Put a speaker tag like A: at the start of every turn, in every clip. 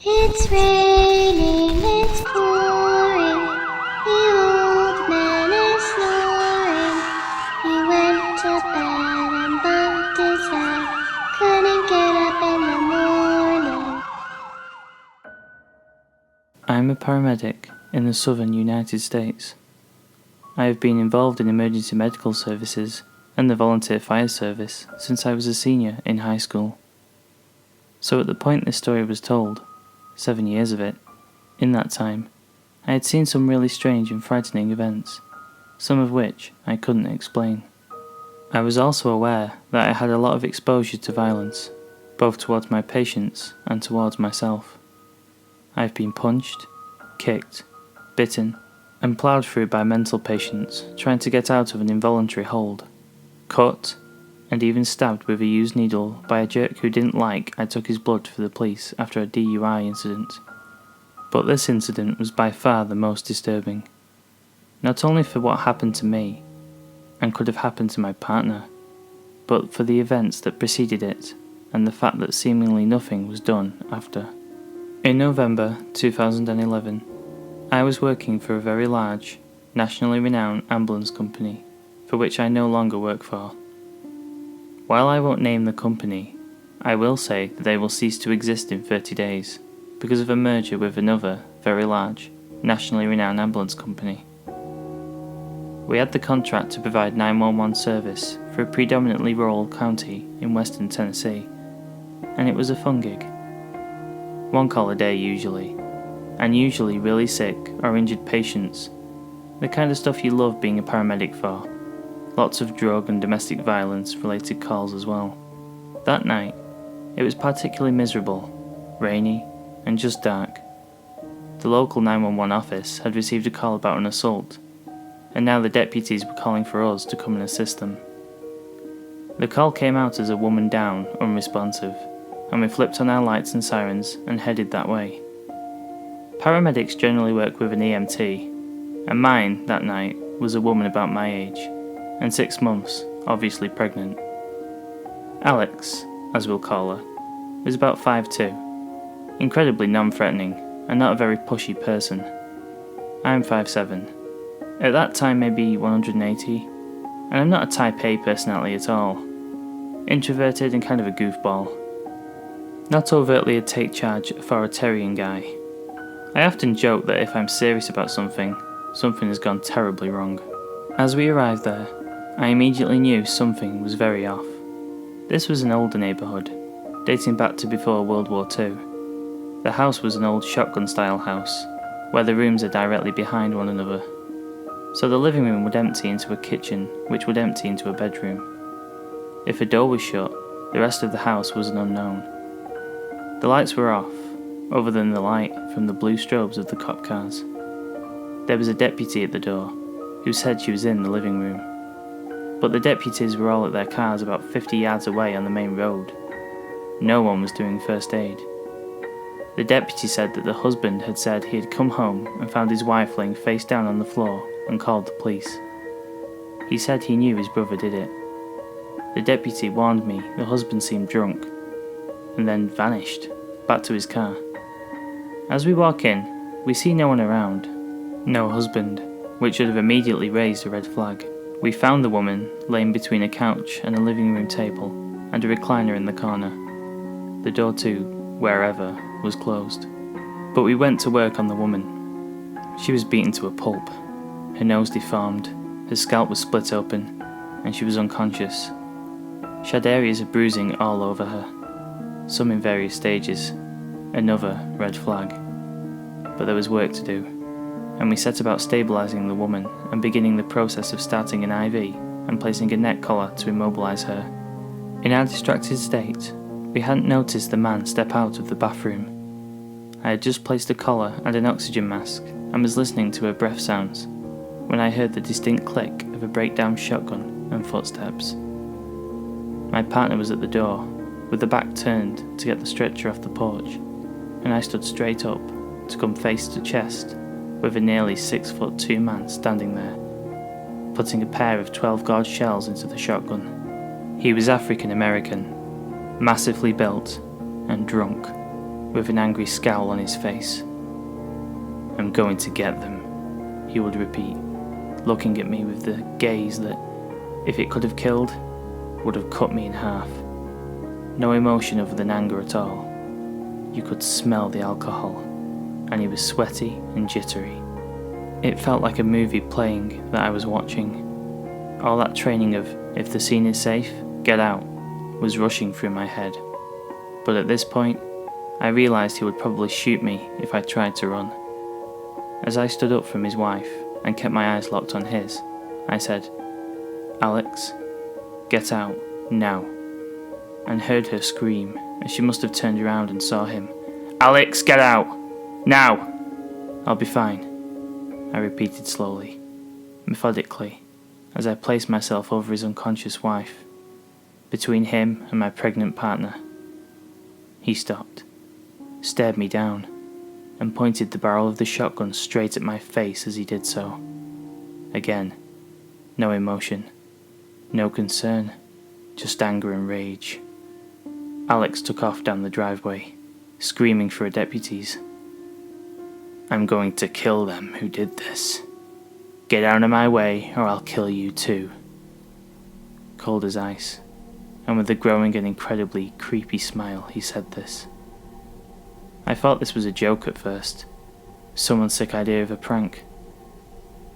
A: It's raining, it's pouring. The old man is snoring. He went to bed and bumped his head. Couldn't get up in the morning.
B: I am a paramedic in the southern United States. I have been involved in emergency medical services and the volunteer fire service since I was a senior in high school. So at the point this story was told, 7 years of it, in that time, I had seen some really strange and frightening events, some of which I couldn't explain. I was also aware that I had a lot of exposure to violence, both towards my patients and towards myself. I've been punched, kicked, bitten, and ploughed through by mental patients trying to get out of an involuntary hold, cut, and even stabbed with a used needle by a jerk who didn't like I took his blood for the police after a DUI incident. But this incident was by far the most disturbing, not only for what happened to me, and could have happened to my partner, but for the events that preceded it, and the fact that seemingly nothing was done after. In November 2011, I was working for a very large, nationally renowned ambulance company, for which I no longer work for. While I won't name the company, I will say that they will cease to exist in 30 days, because of a merger with another, very large, nationally renowned ambulance company. We had the contract to provide 911 service for a predominantly rural county in western Tennessee, and it was a fun gig. 1 call a day usually, and usually really sick or injured patients, the kind of stuff you love being a paramedic for. Lots of drug and domestic violence related calls as well. That night, it was particularly miserable, rainy, and just dark. The local 911 office had received a call about an assault, and now the deputies were calling for us to come and assist them. The call came out as a woman down, unresponsive, and we flipped on our lights and sirens and headed that way. Paramedics generally work with an EMT, and mine, that night, was a woman about my age, and 6 months, obviously pregnant. Alex, as we'll call her, was about 5'2", incredibly non-threatening and not a very pushy person. I'm 5'7", at that time maybe 180, and I'm not a type A personality at all. Introverted and kind of a goofball. Not overtly a take-charge authoritarian guy. I often joke that if I'm serious about something, something has gone terribly wrong. As we arrived there, I immediately knew something was very off. This was an older neighbourhood, dating back to before World War II. The house was an old shotgun-style house, where the rooms are directly behind one another. So the living room would empty into a kitchen, which would empty into a bedroom. If a door was shut, the rest of the house was an unknown. The lights were off, other than the light from the blue strobes of the cop cars. There was a deputy at the door, who said she was in the living room. But the deputies were all at their cars about 50 yards away on the main road. No one was doing first aid. The deputy said that the husband had said he had come home and found his wife laying face down on the floor and called the police. He said he knew his brother did it. The deputy warned me the husband seemed drunk, and then vanished, back to his car. As we walk in, we see no one around, no husband, which should have immediately raised a red flag. We found the woman laying between a couch and a living room table, and a recliner in the corner. The door to wherever was closed. But we went to work on the woman. She was beaten to a pulp, her nose deformed, her scalp was split open, and she was unconscious. She had areas of bruising all over her, some in various stages, another red flag. But there was work to do, and we set about stabilising the woman and beginning the process of starting an IV and placing a neck collar to immobilise her. In our distracted state, we hadn't noticed the man step out of the bathroom. I had just placed a collar and an oxygen mask and was listening to her breath sounds when I heard the distinct click of a breakdown shotgun and footsteps. My partner was at the door, with the back turned to get the stretcher off the porch, and I stood straight up to come face to chest with a nearly 6'2" man standing there, putting a pair of 12-gauge shells into the shotgun. He was African American, massively built, and drunk. with an angry scowl on his face. "I'm going to get them," he would repeat, looking at me with the gaze that, if it could have killed, would have cut me in half. No emotion other than anger at all. You could smell the alcohol, and he was sweaty and jittery. It felt like a movie playing that I was watching. All that training of, if the scene is safe, get out, was rushing through my head. But at this point, I realised he would probably shoot me if I tried to run. As I stood up from his wife and kept my eyes locked on his, I said, "Alex, get out, now," and heard her scream as she must have turned around and saw him. "Alex, get out, now!" "I'll be fine," I repeated slowly, methodically, as I placed myself over his unconscious wife, between him and my pregnant partner. He stopped, stared me down, and pointed the barrel of the shotgun straight at my face as he did so. Again, no emotion, no concern, just anger and rage. Alex took off down the driveway, screaming for deputies. "I'm going to kill them who did this. Get out of my way or I'll kill you too." Cold as ice, and with a growing and incredibly creepy smile, he said this. I thought this was a joke at first, someone's sick idea of a prank.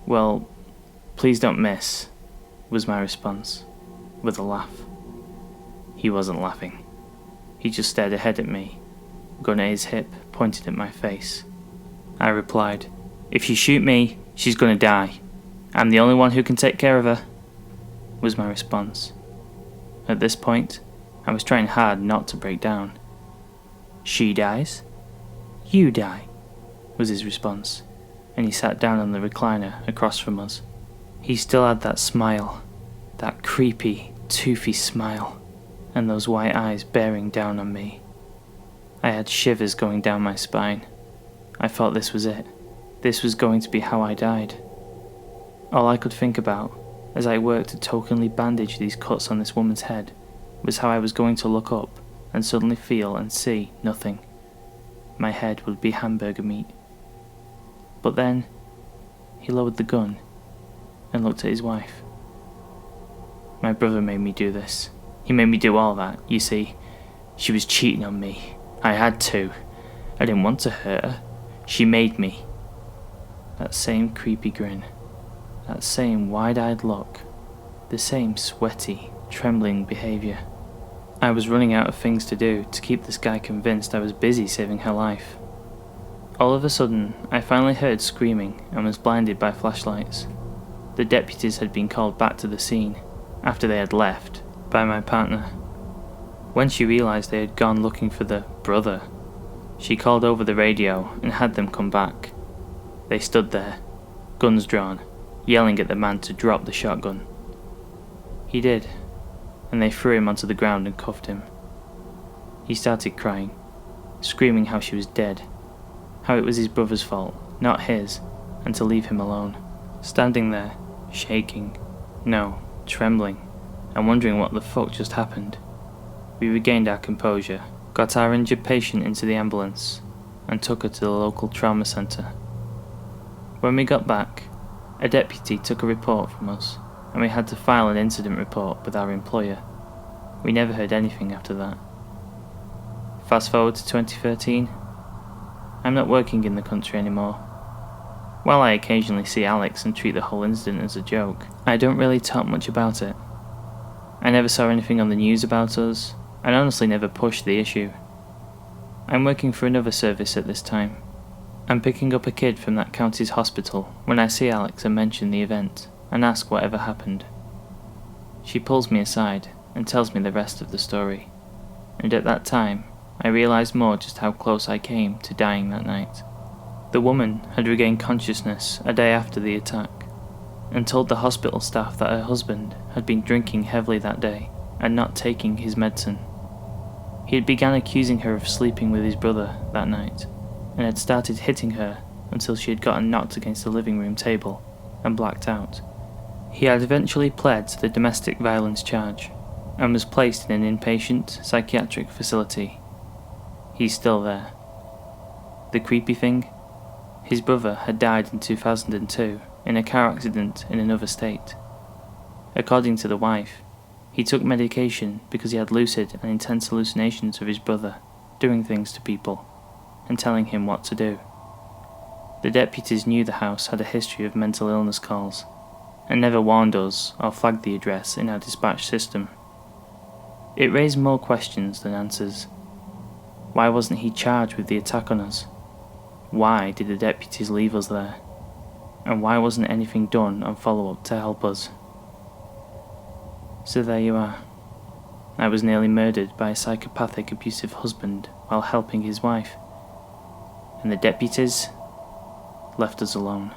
B: "Well, please don't miss," was my response, with a laugh. He wasn't laughing. He just stared ahead at me, gun at his hip, pointed at my face. I replied, "If you shoot me, she's gonna die. I'm the only one who can take care of her," was my response. At this point, I was trying hard not to break down. "She dies? You die," was his response, and he sat down on the recliner across from us. He still had that smile, that creepy, toothy smile, and those white eyes bearing down on me. I had shivers going down my spine. I thought this was it. This was going to be how I died. All I could think about, as I worked to tokily bandage these cuts on this woman's head, was how I was going to look up and suddenly feel and see nothing. My head would be hamburger meat. But then, he lowered the gun and looked at his wife. My brother made me do this. He made me do all that, you see. She was cheating on me. I had to. I didn't want to hurt her. She made me. That same creepy grin. That same wide-eyed look. The same sweaty, trembling behaviour. I was running out of things to do to keep this guy convinced I was busy saving her life. All of a sudden, I finally heard screaming and was blinded by flashlights. The deputies had been called back to the scene, after they had left, by my partner. When she realised they had gone looking for the brother, she called over the radio and had them come back. They stood there, guns drawn, yelling at the man to drop the shotgun. He did, and they threw him onto the ground and cuffed him. He started crying, screaming how she was dead, how it was his brother's fault, not his, and to leave him alone. Standing there, shaking, no, trembling, and wondering what the fuck just happened, we regained our composure, got our injured patient into the ambulance, and took her to the local trauma centre. When we got back, a deputy took a report from us, and we had to file an incident report with our employer. We never heard anything after that. Fast forward to 2013. I'm not working in the country anymore. While I occasionally see Alex and treat the whole incident as a joke, I don't really talk much about it. I never saw anything on the news about us, and honestly never pushed the issue. I'm working for another service at this time. I'm picking up a kid from that county's hospital when I see Alex and mention the event, and ask whatever happened. She pulls me aside and tells me the rest of the story, and at that time, I realised more just how close I came to dying that night. The woman had regained consciousness a day after the attack, and told the hospital staff that her husband had been drinking heavily that day and not taking his medicine. He had begun accusing her of sleeping with his brother that night, and had started hitting her until she had gotten knocked against the living room table and blacked out. He had eventually pled to the domestic violence charge, and was placed in an inpatient psychiatric facility. He's still there, The creepy thing? His brother had died in 2002 in a car accident in another state. According to the wife, he took medication because he had lucid and intense hallucinations of his brother doing things to people and telling him what to do. The deputies knew the house had a history of mental illness calls and never warned us or flagged the address in our dispatch system. It raised more questions than answers. Why wasn't he charged with the attack on us? Why did the deputies leave us there? And why wasn't anything done on follow-up to help us? So there you are. I was nearly murdered by a psychopathic abusive husband while helping his wife. And the deputies left us alone.